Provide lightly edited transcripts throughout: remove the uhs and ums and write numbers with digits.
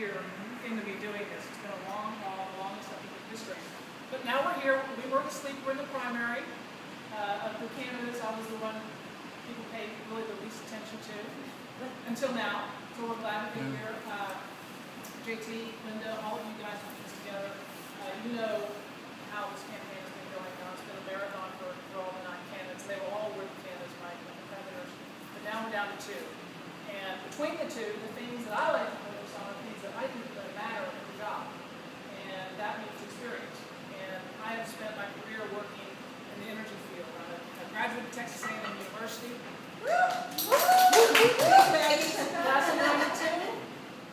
year in to be doing this. It's been a long haul, the longest I've been in district. But now we're here. We were asleep. We're in the primary. Of the candidates, I was the one people paid really the least attention to until now. So we're glad to be here. JT, Linda, all of you guys put this together. You know how this campaign has been going on. It's been a marathon for all the 9 candidates. They were all worthy candidates, my competitors. But now we're down to 2. And between the 2, the things that I like to focus on are things that I think really matter in the job. And that means experience. And I have spent my career working in the energy field. I graduated Texas A&M University. Class of 92.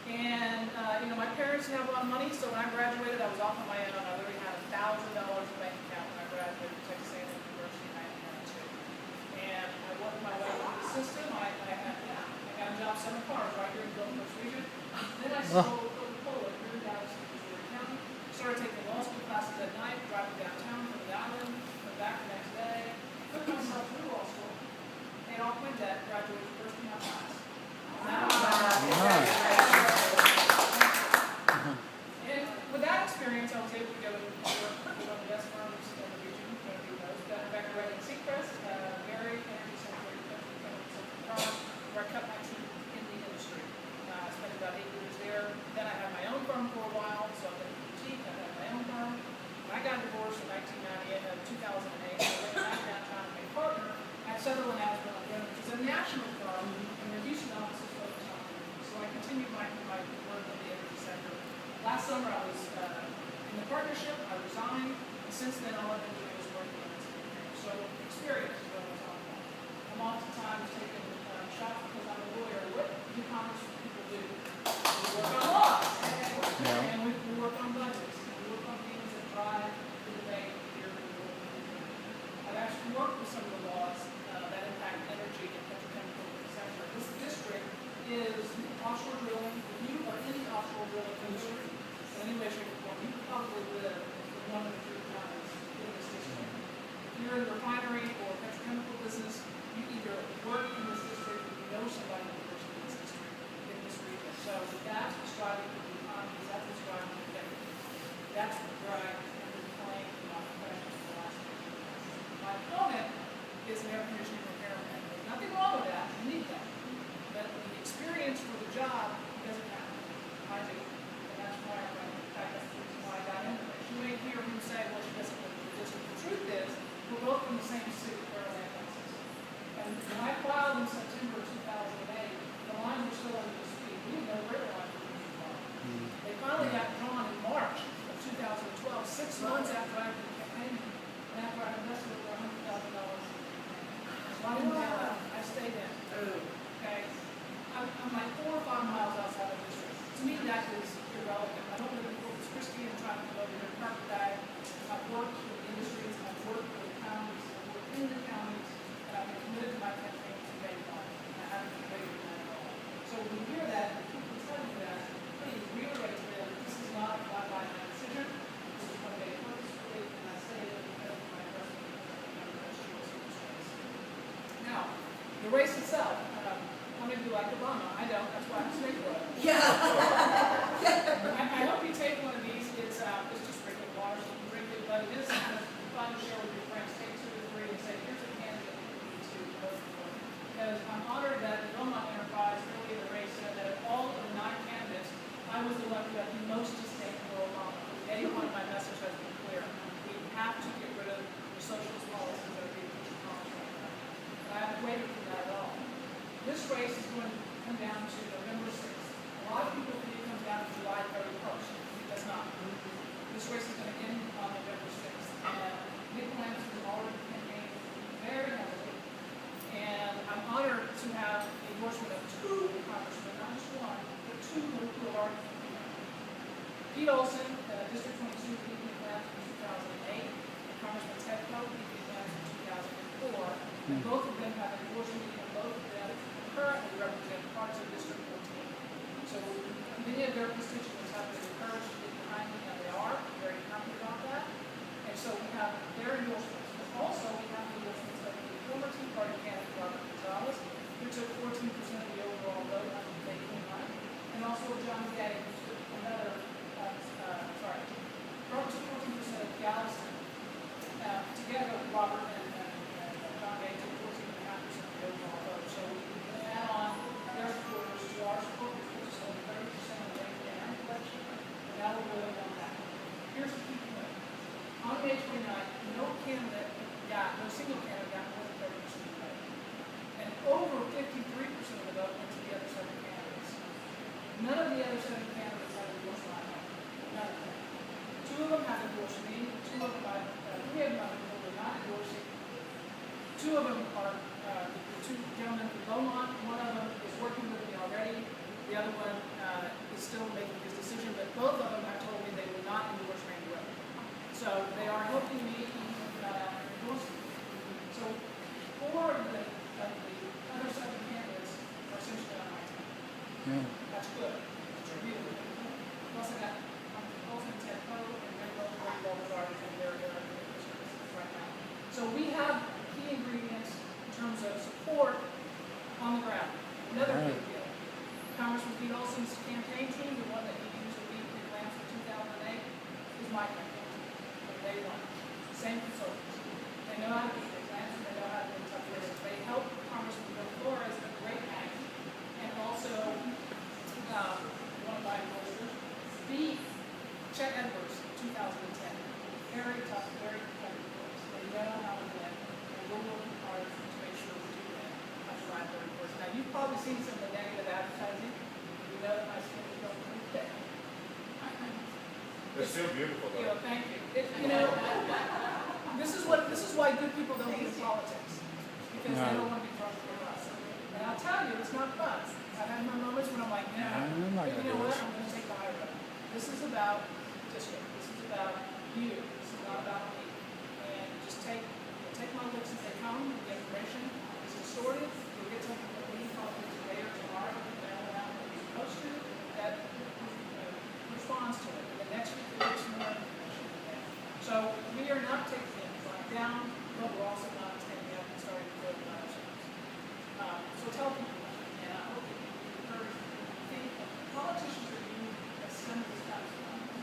And you know, my parents didn't have a lot of money, so when I graduated, I was off on my own. I literally had $1,000 in the bank account when I graduated Texas A&M University in 1992. And I worked my way through the system. I got a job selling cars right here in the Gulf Coast region. Then I sold Coca-Cola here in Galveston, Missouri County. Started taking law school classes at night, driving downtown from the island, come back the next day. Put myself through law school, paid off my debt, graduated first in my class. And with that experience, I was able to go to work with one of the best firms in the region, Becker Wright and Seacrest, very energy-centric, where I cut my teeth in the industry. I spent about 8 years there. Then I had my own firm for a while, so I've been a boutique. I had my own firm. When I got divorced in 2008, I went back downtown to my partner at Sutherland Aspen, which is a national firm, and their Houston office is focused on energy. So I continued my work in the energy sector. Last summer I was in the partnership. I resigned, and since then all I've been doing is working on this campaign. So experience is what I'm talking about. I'm oftentimes taking shots because I'm a lawyer. What do Congress people do? We work on laws, and we work on budgets, and we work on things that drive the debate here in the world. I've actually worked with some of the laws that impact energy and petrochemical sector. This district is offshore drilling. If you are in the offshore drilling industry in any way, shape, or form, you probably live in one of the 3 counties in this district. If you're in the refinery or petrochemical business, you either work in this district or you know somebody who works in this district, in this region. So that's what's driving the economy. That's what's driving the debate. That's what drives the claim in my profession for the last 10 years. My opponent is an air conditioning repairman. There's nothing wrong with that. You need that. But the experience for the job doesn't happen. I do. And that's why that's the reason why I got into it. You may hear him say, well, she doesn't live in the district. The truth is, we're both in the same city, Maryland, Texas. And when I filed in September 2008, the lines were still under dispute. We didn't know where the lines were going to be. They finally got drawn in March of 2012, 6 months after I had been campaigning, and after I invested over $100,000. So I didn't bail out. I stayed in. Okay? I'm like 4 or 5 miles outside of the district. To me, that is irrelevant. I don't live in Corpus Christi and trying to come over here and carpet bag. I've worked with the industries, I've worked with the counties, I've worked in the counties, and I've been committed to my campaign to day one. And I haven't been waiting for that at all. So when you hear that, and people tell you that, please reiterate that this is not a fly-by-night decision. This is what I made purposefully, and I say it because of my personal Now, the race itself, how many of you like Obama? I don't, that's why I'm straight for it. Yeah. I hope you take one of these. It's just drinking water, so you can drink it, but it is kind of fun to share with your friends. Take 2 or 3 and say, here's a candidate that you need to vote for. Because I'm honored that the Belmont Enterprise early in the race said that of all of the 9 candidates, I was the one who had the most disdain for Obama. Day one, my message has been clear. We have to get rid of the socialist policies that are being pushed across right now. And I haven't waited for that at all. This race is going to come down to November 6th. A lot of people think it comes down to July 31st. It does not. This race is going to end on November 6th. And Nick Lance has already campaigned very heavily. And I'm honored to have the endorsement of 2 congressmen, not just 1, but 2 who are already campaigning. Pete Olson, District 22, beat Nick Lance in 2008. And Congressman Ted Poe beat Nick Lance in 2004. And both of them have endorsed me, and both of them currently represent parts of District 14. So many of their constituents have been encouraged to get behind me, and they are very happy about that. And so we have their endorsements. But also we have the endorsements of the former Tea Party candidate, Robert Gonzalez, who took 14% of the overall vote on the day 29, and also John Gay, who took vote into the other 7 candidates. None of the other 7 candidates have endorsed my name. None of them. 2 of them have endorsed me. 3 of them are not endorsing. 2 of them are the 2 gentlemen from Beaumont. 1 of them is working with me already. The other one is still making his decision, but both of them have told me they will not endorse Randy Weber. So they are helping me even without endorsing me. So 4 of the other 7 candidates are essentially on my team. Yeah. That's good. That's really good. Plus I got Ultimate Tempo and Rainbow Boulevard and they're right now. So we have key ingredients in terms of support on the ground. Another big deal. Congressman Pete Olson's campaign team, the one that he used to lead the Atlanta for 2008, is my campaign team. From day one. Same consultants. They know how to be Atlanta, they know how to be tough leaders. They help Congressman Bill Flores, a great man, and also one of my posters, beat Chet Edwards in 2010. Very tough, very competitive folks. They know how to win, and we're working hard to make sure we do that on July 31st. Now, you've probably seen some of the negative advertising. You know that my skin is going pretty thick. They're still beautiful, though. Thank you. This is why good people don't get in politics, because they don't want to be thrown under the bus. And I'll tell you, it's not fun. I've had my moments when I'm like, but you know what? I'm going to take the high road. This is about district. This is about you. This is not about me. And just take my looks as they come. The information is distorted. You'll get something that we probably today or tomorrow. Poster that responds to it. And the next week we'll get some more information. So we are not taking things like down, but we're also not standing up and starting to build ourselves. So tell people, and I hope that you encourage them. Politicians are viewed as some of these kinds of things.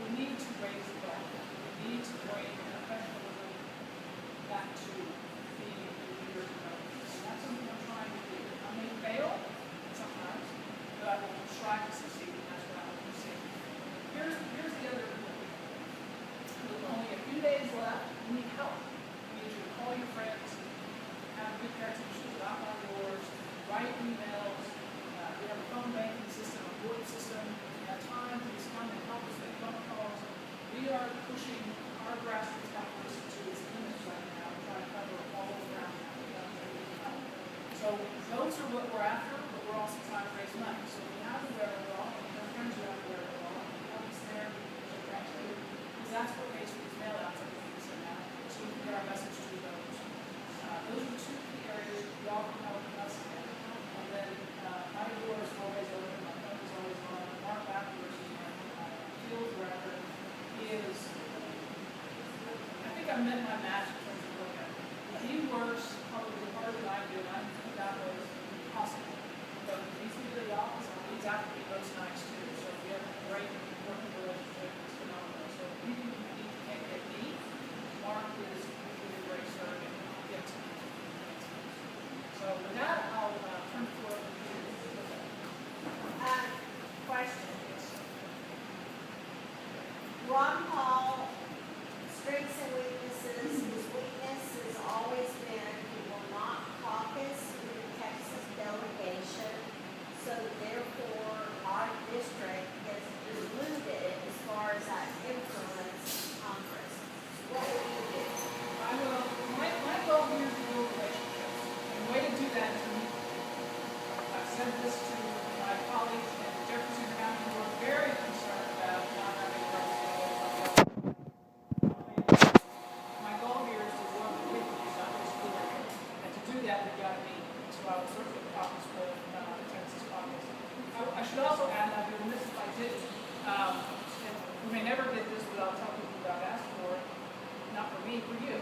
We need to raise the bar. We need to bring professionalism back to being a leader in government. And that's something I'm trying to do. I may fail sometimes, but I will try to succeed, and that's what I want to see. Here's the other thing. With only a few days left, we need help. We need you to call your friends, have good practitioners, knock on doors, write emails. We have a phone banking system, a voice system. If you have time, please come and help us make phone calls. We are pushing our grassroots capitalism to its limits right now, trying to cover all the ground. So those are what we're after, but we're also trying to raise money. So we have the wherewithal, and our friends who have the wherewithal, and help us there, because that's what pays for these mail-outs that we need to send out, so we can get our message to the voters. Those are 2 key areas y'all can help us in. And then my door is always open, my phone is always on. Mark Backwards is my field director. He is, I think I met my match in terms of work ethic. He works probably harder than I do, and I think that was possible. But he needs to be to the office, and he's actively most nights too. So we have a great working relationship. It's phenomenal. So if you can't get me, Mark is really a great servant and I'll get to you. So with that, I'll turn the floor over to you. Question. Ron Paul, strengths and weaknesses. His weakness has always been he will not caucus in the Texas delegation, so therefore our district is diluted as far as that influence Congress. What will you do? My goal here is to build relationships. And the way to do that is to meet people. I've said this to my colleagues in Jefferson County who are very concerned about not having representatives. My goal here is to work with you, not just with you. And to do that, we've got to meet. So I will certainly caucus with the Texas caucus. I should also add, I've been remiss if I didn't, and we may never get this, but I'll tell people who I've asked for it, not for me, for you.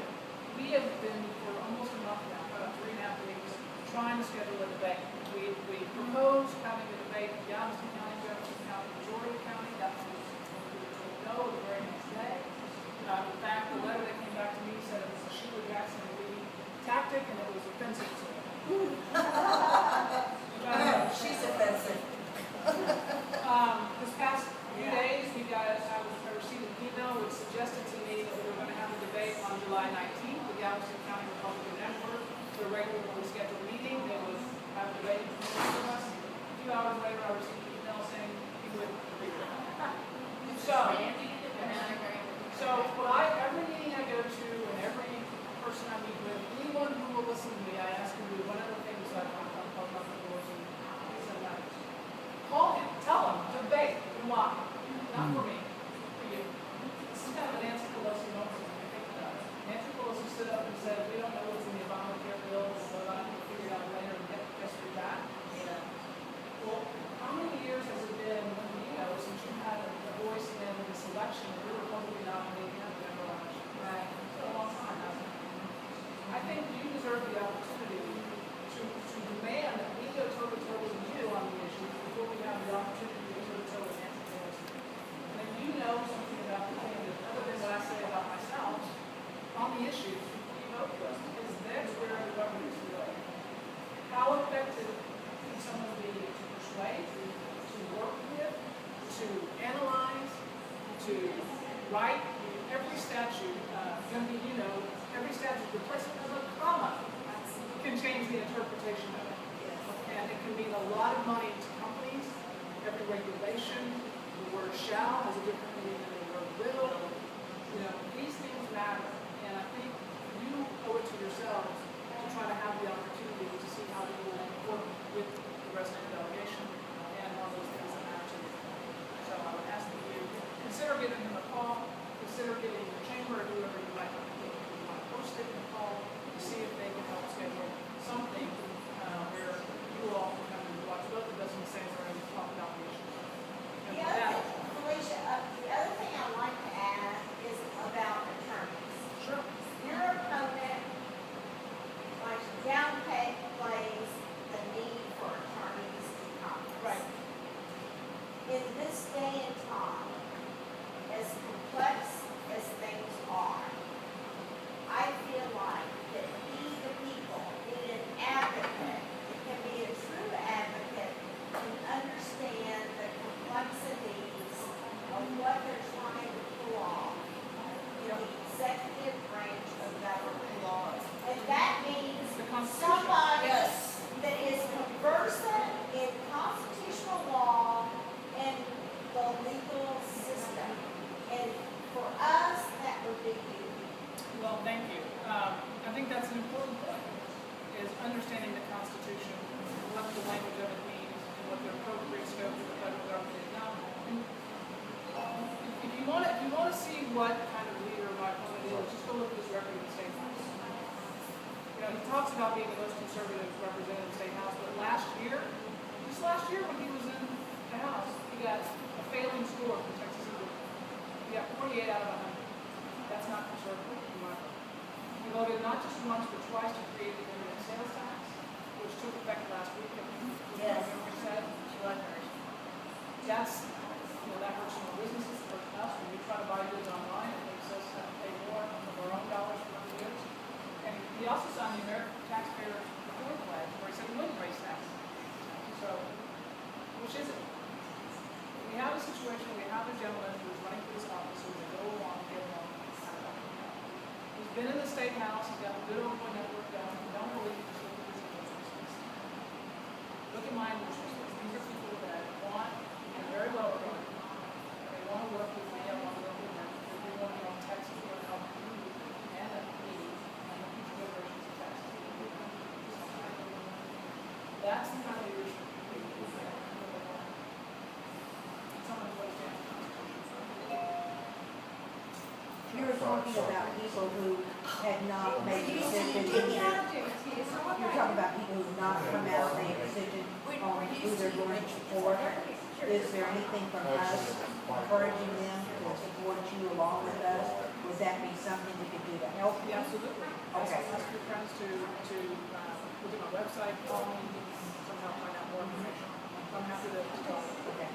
We have been for almost a month now, about 3.5 weeks, trying to schedule a debate. We proposed having a debate in Galveston County, Jefferson County, Missouri County. That was we were told no the very next day. In fact, the letter that came back to me said it was a Sheila Jackson Lee tactic and it was offensive to me. She's offensive. This past few days, I received an email which suggested to me that we were going to have a debate on July 19th, the Galveston County Republican Network, for a regularly scheduled meeting. They would have a debate to write every statute, every statute, the placement of a comma can change the interpretation of it. And it can mean a lot of money to companies. Every regulation, the word shall has a different meaning than the word will. These things matter. And I think you owe it to yourselves to try to have the opportunity to see how you will work with the rest of the delegation and on those things that matter to you. So I would ask that you consider giving him a call, consider giving your chamber or whoever you like to post it and call to see if they can help schedule something where you all can come and watch both of us in the same room and talk about the issues. And with that, Felicia, the other thing I'd like to add is about attorneys. sure. Your opponent, like downplays the need for attorneys in Congress. Right. In this day and time, as complex as things are, I feel like that we, the people, need an advocate that can be a true advocate and understand the complexities of what they're trying to pull off in the executive branch of government. And that means somebody that is conversant in constitutional law and the legal system. And for us, that would be you. Well, thank you. I think that's an important point, is understanding the Constitution, what the language of it means, and what the appropriate scope of the federal government is. Now, if you want to see what kind of leader my opponent is, just go look at his record in the state house. He talks about being the most conservative representative in the state house, but just last year when he was in the house, he got a failing score from Texas Eagle. He got 48 out of 100. That's not conservative. He voted not just once, but twice to create the internet sales tax, which took effect last week. Yes. Said. That's, that hurts small businesses, it hurts us. When we try to buy goods online, it makes us have to pay more of our own dollars for those goods. And he also signed the American Taxpayer Reform Pledge, where he said we wouldn't raise taxes. So, which is it? We have a situation, we have a gentleman who is running for this office who will go along and get along. He's been in the state house, he's got a good open network down. If you don't believe it, just look at his endorsement list. Look at my endorsement list. These are people that want, and very well run. They want to work with me, I want to work with them. They want to help Texas, we want to help you and me and the future generations of Texas. That's the kind of leadership we need. Someone who understands the Constitution. You were talking about people who had not made a decision. You're talking about people who have not come out and made a decision on who they're going to support. Is there anything from us encouraging them to support you along with us? Would that be something we could do to help you? Yeah, absolutely. Okay. Ask your friends to look at my website, call me, somehow find out more information. I'm happy to talk. Okay.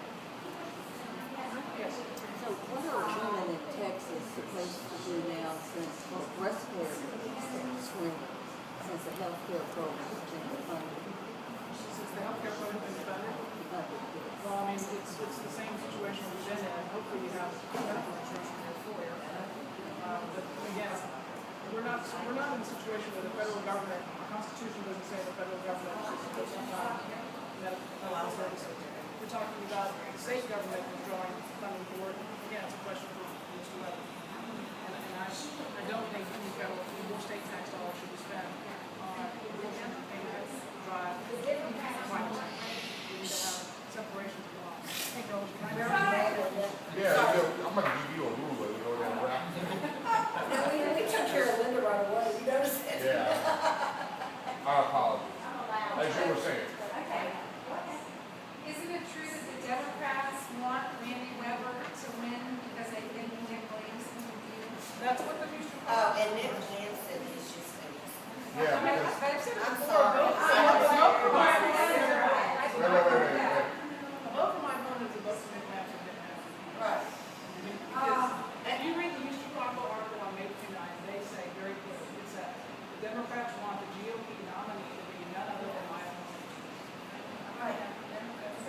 Yes. So what are women in Texas supposed to do now since breast care swing, since the health care program has been funded? Since the healthcare program has been funded, well, I mean, it's the same situation we've been in. Hopefully you have medical insurance from your employer. But again, we're not in a situation where the federal government, the Constitution doesn't say the federal government is supposed to provide medical services. We're talking about the state government withdrawing funding for it. Again, it's a question for these two levels. And I don't think any federal, any state tax dollars should be spent on payment drive climate change. We need to have separation of the laws. Hey, Coach, can I Yeah, I'm going to give you a ruler, you know that, right? No, we took care of Linda right away, you noticed it? Yeah. I apologize. As you were saying. Okay. Isn't it true that the Democrats want Randy Weber to win because they think Nick Williamson would do? That's what the Houston. Oh, and Nick Hansen is just Yeah, because, But I've said it I'm before, sorry. both sides. wait. Both of my opponents are both Nick Williamson and Nick Hansen. Right. If you read the Houston Chronicle article on May 29, they say very clearly, it says, the Democrats want the GOP nominee to be none other than my opponent.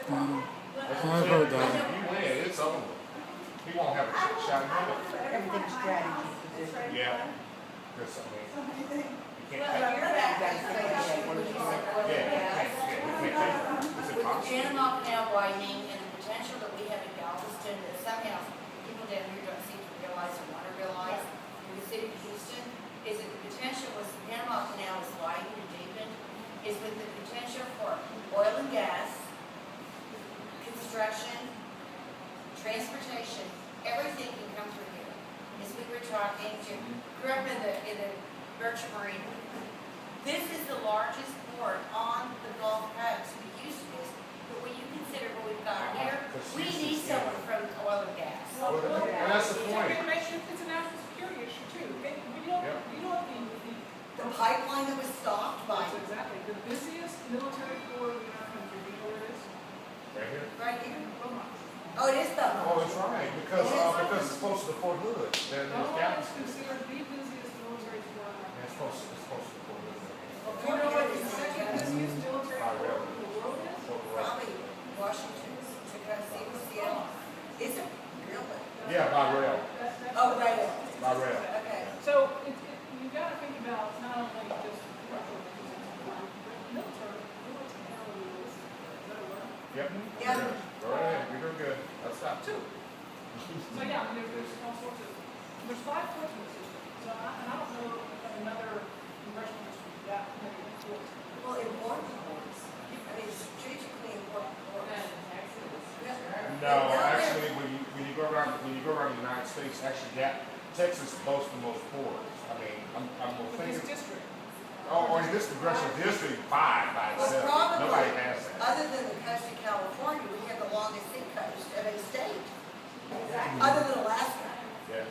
That's what I heard, Don. If you win, it's over. He won't have a chance out here. Everything's strategy position. Yeah. Because, I mean, you can't Well, take, you're back Guys, to think about saying, what when it's you like. said oil yeah, and gas. we can't take it. It's With the impossible. Panama Canal widening and the potential that we have in Galveston, that somehow people down here don't seem to realize or want to realize, in the city of Houston, is that the potential was the Panama Canal is widened and deepened, is with the potential for oil and gas, construction, transportation, everything can come through here. As we were talking to, grew up in the Birch Marina. This is the largest port on the Gulf Coast. Houston is, but when you consider what we've got here, we need someone from oil and gas. Well, and that's the point. Information, it's a national security issue too. The pipeline that was stopped by, That's exactly, the busiest military corps in our country, you know where it is? Right here? right here. Beaumont. Oh, it is the. Oh, that's right, because it's close to Fort Hood. Then there's Beaumont is Galveston. considered the busiest military corps in our Yeah, country. it's close to Fort Hood. Do you know what the second busiest military corps in the world is? Probably Washington, Seattle. Is it really? Yeah, by rail, That's Oh, right. by rail. Okay. So you gotta think about not only just commercial, but military is, is that a word? Yep. Yeah. Go right ahead, you're doing good. Let's stop. Two. So yeah, there's all sorts of, there's 5 ports in the system. So and I don't know of another congressional district that many ports. Well, important ports. I mean, strategically important ports. No, actually, when you go around the United States, actually, Texas boasts the most ports. I mean, I'm gonna This think. district. Oh, in this congressional district, 5 by Well, itself. probably, Nobody has that. other than the coast of California, we have the longest sea coast of a state. Other than Alaska. Yeah.